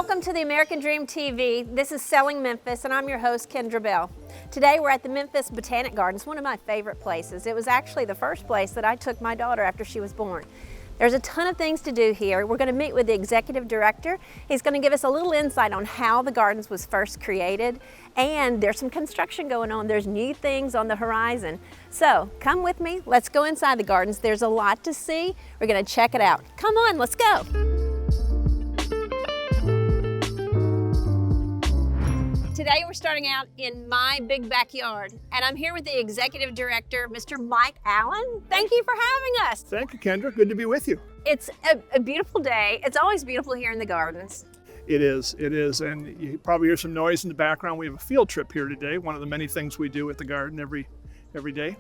Welcome to the American Dream TV. This is Selling Memphis, and I'm your host, Kendra Bell. Today we're at the Memphis Botanic Gardens, one of my favorite places. It was actually the first place that I took my daughter after she was born. There's a ton of things to do here. We're going to meet with the executive director. He's going to give us a little insight on how the gardens was first created, and there's some construction going on. There's new things on the horizon. So come with me. Let's go inside the gardens. There's a lot to see. We're going to check it out. Come on, let's go. Today we're starting out in my big backyard, and I'm here with the executive director, Mr. Mike Allen. Thank you for having us. Thank you, Kendra. Good to be with you. It's a beautiful day. It's always beautiful here in the gardens. It is, and you probably hear some noise in the background. We have a field trip here today, one of the many things we do at the garden every day.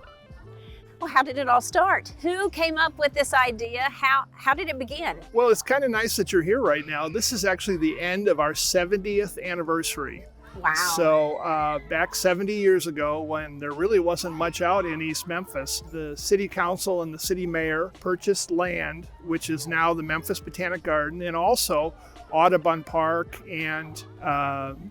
Well, how did it all start? Who came up with this idea? How did it begin? Well, it's kind of nice that you're here right now. This is actually the end of our 70th anniversary. Wow. So back 70 years ago, when there really wasn't much out in East Memphis, the city council and the city mayor purchased land, which is now the Memphis Botanic Garden, and also Audubon Park and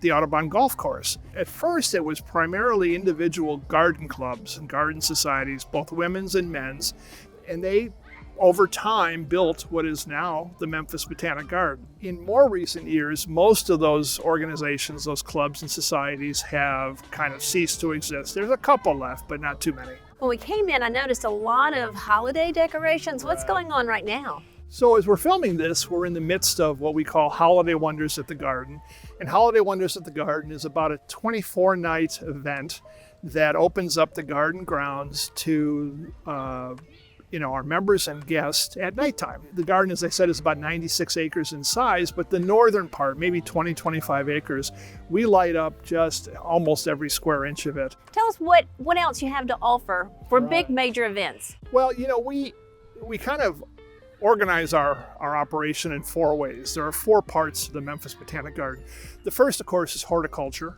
the Audubon Golf Course. At first, it was primarily individual garden clubs and garden societies, both women's and men's, and they over time built what is now the Memphis Botanic Garden. In more recent years, most of those organizations, those clubs and societies have kind of ceased to exist. There's a couple left, but not too many. When we came in, I noticed a lot of holiday decorations. What's going on right now? So as we're filming this, we're in the midst of what we call Holiday Wonders at the Garden. And Holiday Wonders at the Garden is about a 24-night event that opens up the garden grounds to our members and guests at nighttime. The garden, as I said, is about 96 acres in size, but the northern part, maybe 25 acres, we light up just almost every square inch of it. Tell us what else you have to offer for big major events. Well, we kind of organize our operation in four ways. There are four parts to the Memphis Botanic Garden. The first, of course, is horticulture.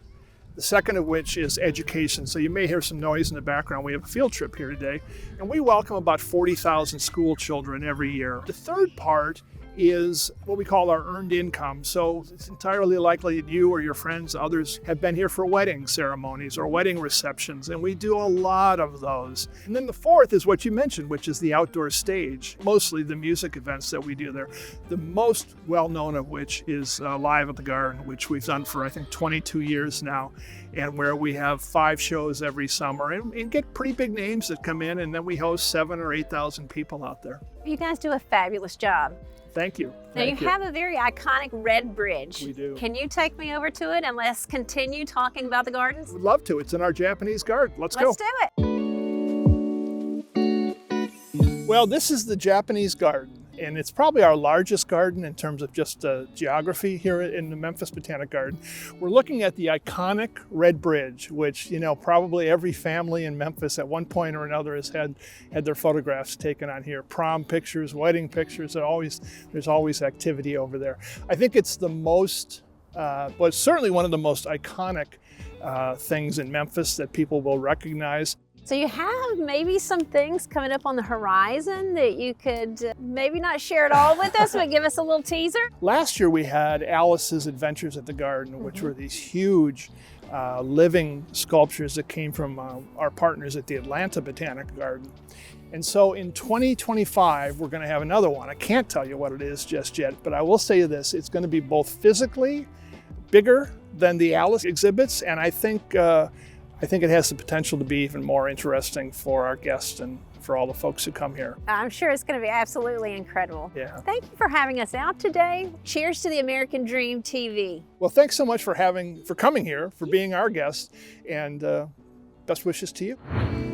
The second of which is education. So you may hear some noise in the background. We have a field trip here today, and we welcome about 40,000 school children every year. The third part is what we call our earned income. So it's entirely likely that you or your friends, others, have been here for wedding ceremonies or wedding receptions, and we do a lot of those. And then the fourth is what you mentioned, which is the outdoor stage, mostly the music events that we do there. The most well-known of which is Live at the Garden, which we've done for, I think, 22 years now, and where we have 5 shows every summer and get pretty big names that come in, and then we host 7,000 or 8,000 people out there. You guys do a fabulous job. Thank you. Now you have a very iconic red bridge. We do. Can you take me over to it and let's continue talking about the gardens? Would love to. It's in our Japanese garden. Let's go. Let's do it. Well, this is the Japanese garden, and it's probably our largest garden in terms of just geography here in the Memphis Botanic Garden. We're looking at the iconic red bridge, which probably every family in Memphis at one point or another has had their photographs taken on here. Prom pictures, wedding pictures. There's always activity over there. I think it's the most, but certainly one of the most iconic things in Memphis that people will recognize. So you have maybe some things coming up on the horizon that you could maybe not share it all with us, but give us a little teaser? Last year we had Alice's Adventures at the Garden, which were these huge living sculptures that came from our partners at the Atlanta Botanic Garden. And so in 2025, we're going to have another one. I can't tell you what it is just yet, but I will say this, it's going to be both physically bigger than the Alice exhibits, and I think it has the potential to be even more interesting for our guests and for all the folks who come here. I'm sure it's going to be absolutely incredible. Yeah. Thank you for having us out today. Cheers to the American Dream TV. Well, thanks so much for coming here, for being our guest, and best wishes to you.